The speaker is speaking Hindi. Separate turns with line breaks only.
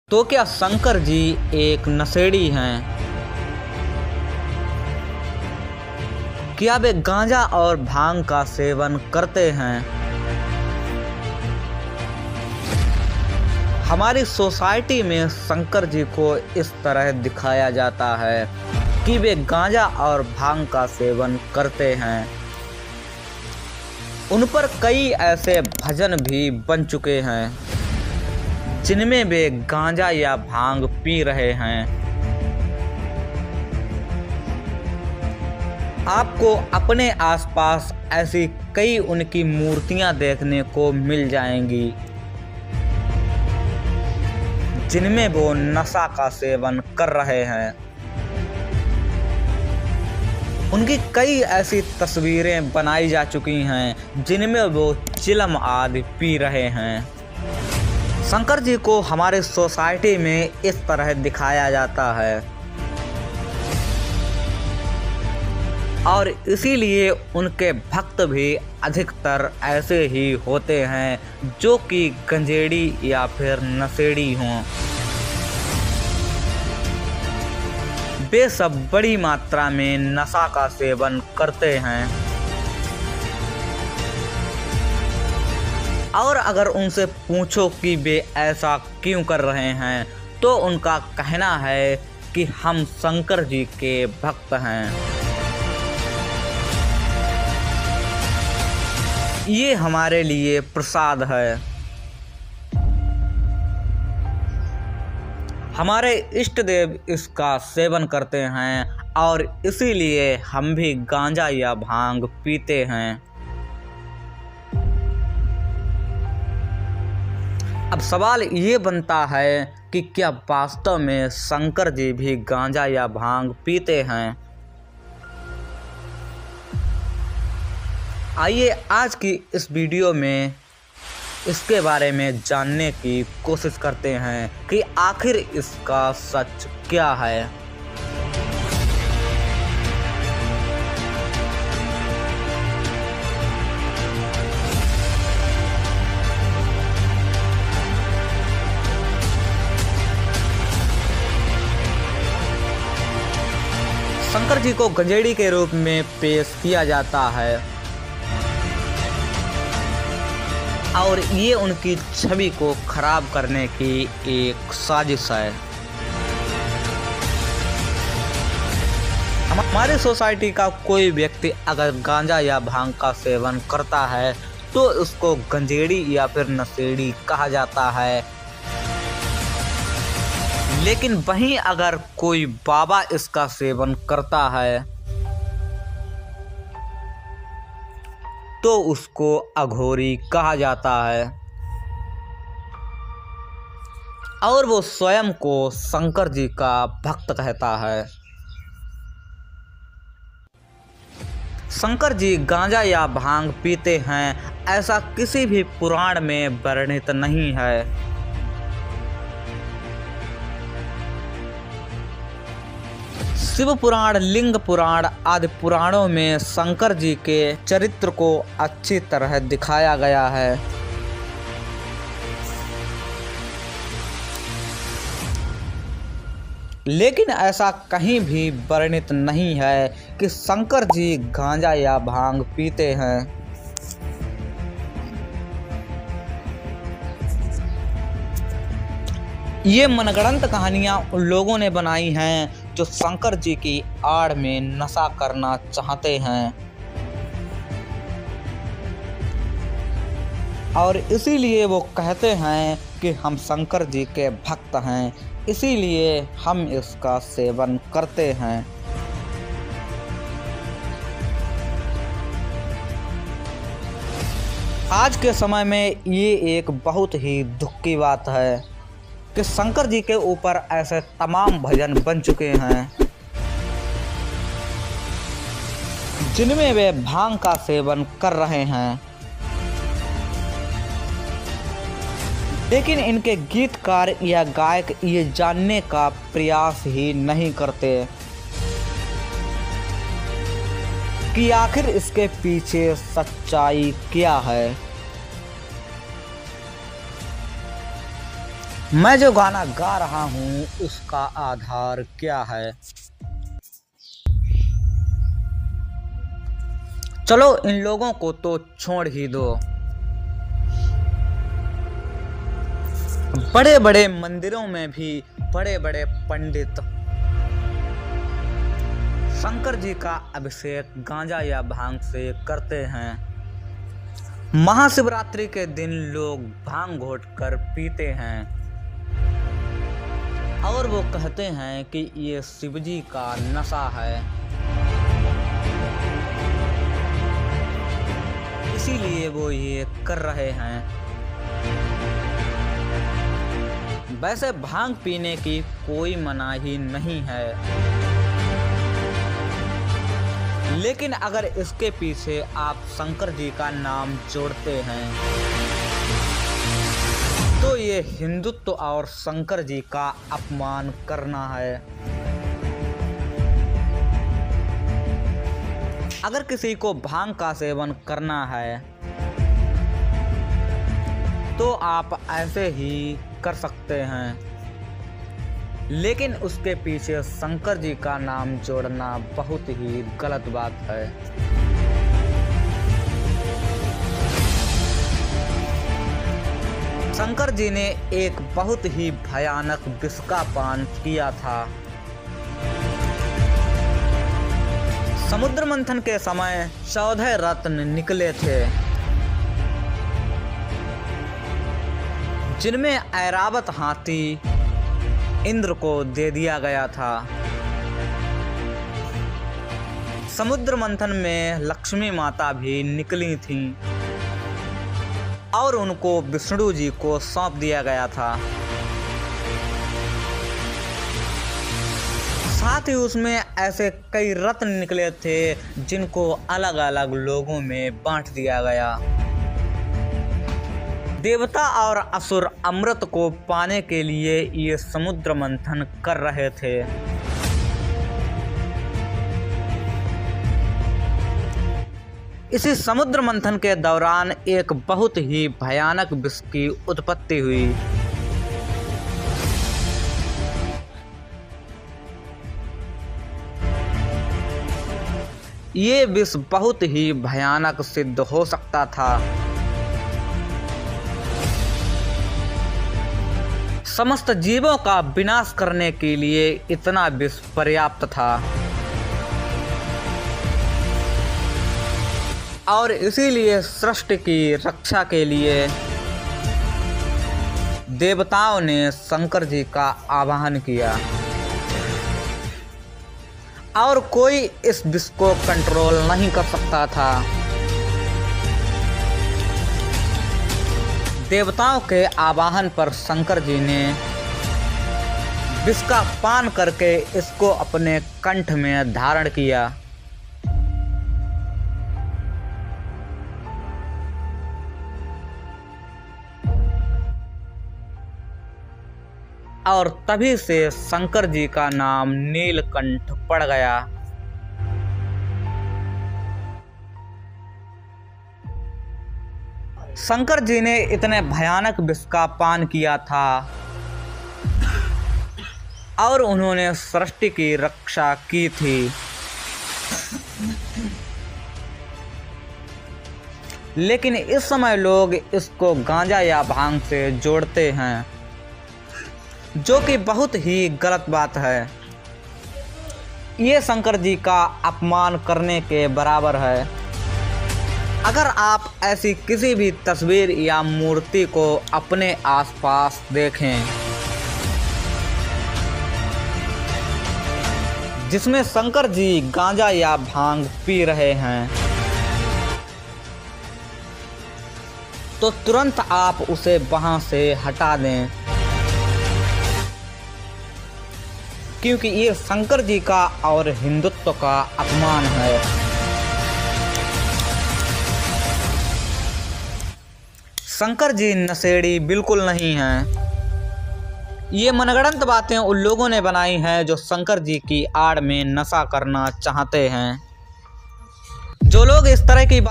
तो क्या शंकर जी एक नशेड़ी हैं? क्या वे गांजा और भांग का सेवन करते हैं? हमारी सोसाइटी में शंकर जी को इस तरह दिखाया जाता है कि वे गांजा और भांग का सेवन करते हैं। उन पर कई ऐसे भजन भी बन चुके हैं जिनमें वे गांजा या भांग पी रहे हैं। आपको अपने आसपास ऐसी कई उनकी मूर्तियां देखने को मिल जाएंगी जिनमें वो नशा का सेवन कर रहे हैं। उनकी कई ऐसी तस्वीरें बनाई जा चुकी हैं जिनमें वो चिलम आदि पी रहे हैं। शंकर जी को हमारे सोसाइटी में इस तरह दिखाया जाता है और इसीलिए उनके भक्त भी अधिकतर ऐसे ही होते हैं जो कि गंजेड़ी या फिर नशेड़ी हों। वे सब बड़ी मात्रा में नशा का सेवन करते हैं और अगर उनसे पूछो कि वे ऐसा क्यों कर रहे हैं तो उनका कहना है कि हम शंकर जी के भक्त हैं। ये हमारे लिए प्रसाद है। हमारे इष्ट देव इसका सेवन करते हैं और इसीलिए हम भी गांजा या भांग पीते हैं। अब सवाल ये बनता है कि क्या वास्तव में शंकर जी भी गांजा या भांग पीते हैं? आइए आज की इस वीडियो में इसके बारे में जानने की कोशिश करते हैं कि आखिर इसका सच क्या है। शंकर जी को गंजेड़ी के रूप में पेश किया जाता है और ये उनकी छवि को खराब करने की एक साजिश है। हमारी सोसाइटी का कोई व्यक्ति अगर गांजा या भांग का सेवन करता है तो उसको गंजेड़ी या फिर नशेड़ी कहा जाता है, लेकिन वहीं अगर कोई बाबा इसका सेवन करता है तो उसको अघोरी कहा जाता है और वो स्वयं को शंकर जी का भक्त कहता है। शंकर जी गांजा या भांग पीते हैं ऐसा किसी भी पुराण में वर्णित नहीं है। शिव पुराण, लिंग पुराण आदि पुराणों में शंकर जी के चरित्र को अच्छी तरह दिखाया गया है। लेकिन ऐसा कहीं भी वर्णित नहीं है कि शंकर जी गांजा या भांग पीते हैं। ये मनगढ़ंत कहानियां उन लोगों ने बनाई हैं जो शंकर जी की आड़ में नशा करना चाहते हैं और इसीलिए वो कहते हैं कि हम शंकर जी के भक्त हैं, इसीलिए हम इसका सेवन करते हैं। आज के समय में ये एक बहुत ही दुख की बात है कि शंकर जी के ऊपर ऐसे तमाम भजन बन चुके हैं जिनमें वे भांग का सेवन कर रहे हैं, लेकिन इनके गीतकार या गायक ये जानने का प्रयास ही नहीं करते कि आखिर इसके पीछे सच्चाई क्या है। मैं जो गाना गा रहा हूँ उसका आधार क्या है? चलो इन लोगों को तो छोड़ ही दो। बड़े बड़े मंदिरों में भी बड़े बड़े पंडित शंकर जी का अभिषेक गांजा या भांग से करते हैं। महाशिवरात्रि के दिन लोग भांग घोट कर पीते हैं और वो कहते हैं कि ये शिवजी का नशा है, इसीलिए वो ये कर रहे हैं। वैसे भांग पीने की कोई मनाही नहीं है, लेकिन अगर इसके पीछे आप शंकर जी का नाम जोड़ते हैं तो ये हिंदुत्व और शंकर जी का अपमान करना है। अगर किसी को भांग का सेवन करना है तो आप ऐसे ही कर सकते हैं, लेकिन उसके पीछे शंकर जी का नाम जोड़ना बहुत ही गलत बात है। शंकर जी ने एक बहुत ही भयानक विष का पान किया था। समुद्र मंथन के समय 14 रत्न निकले थे, जिनमें ऐरावत हाथी इंद्र को दे दिया गया था। समुद्र मंथन में लक्ष्मी माता भी निकली थीं और उनको विष्णु जी को सौंप दिया गया था। साथ ही उसमें ऐसे कई रत्न निकले थे जिनको अलग अलग लोगों में बांट दिया गया। देवता और असुर अमृत को पाने के लिए ये समुद्र मंथन कर रहे थे। इसी समुद्र मंथन के दौरान एक बहुत ही भयानक विष की उत्पत्ति हुई। ये विष बहुत ही भयानक सिद्ध हो सकता था। समस्त जीवों का विनाश करने के लिए इतना विष पर्याप्त था और इसीलिए सृष्टि की रक्षा के लिए देवताओं ने शंकर जी का आवाहन किया और कोई इस विष को कंट्रोल नहीं कर सकता था। देवताओं के आवाहन पर शंकर जी ने विष का पान करके इसको अपने कंठ में धारण किया और तभी से शंकर जी का नाम नीलकंठ पड़ गया। शंकर जी ने इतने भयानक विष का पान किया था और उन्होंने सृष्टि की रक्षा की थी, लेकिन इस समय लोग इसको गांजा या भांग से जोड़ते हैं, जो कि बहुत ही गलत बात है। ये शंकर जी का अपमान करने के बराबर है। अगर आप ऐसी किसी भी तस्वीर या मूर्ति को अपने आसपास देखें जिसमें शंकर जी गांजा या भांग पी रहे हैं, तो तुरंत आप उसे वहां से हटा दें, क्योंकि ये शंकर जी का और हिंदुत्व का अपमान है। शंकर जी नशेड़ी बिल्कुल नहीं हैं। ये मनगढ़ंत बातें उन लोगों ने बनाई हैं जो शंकर जी की आड़ में नशा करना चाहते हैं। जो लोग इस तरह की